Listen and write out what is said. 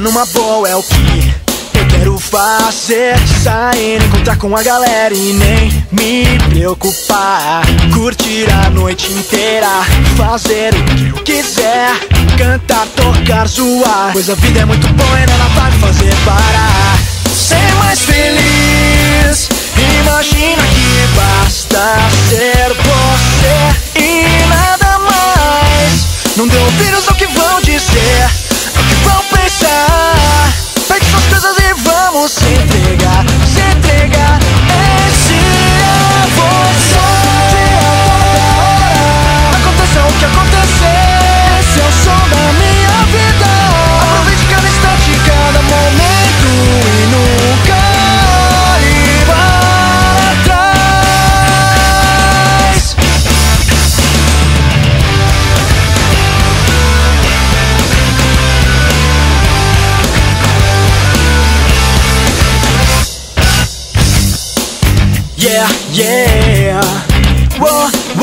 numa boa é o que eu quero fazer. Sair, encontrar com a galera e nem me preocupar. Curtir a noite inteira, fazer o que eu quiser. Cantar, tocar, zoar, pois a vida é muito boa e nada vai me fazer parar. Ser mais feliz, imagina que basta ser você e nada mais. Não dê ouvidos ao que vão dizer, ao que vão pensar. Pegue suas coisas e vamos se entregar, se entregar. Esse é você. Aconteça o que acontecer, esse é o som da minha vida. Aproveite cada instante, cada momento e nunca olhe para trás. Yeah, yeah. Whoa, whoa.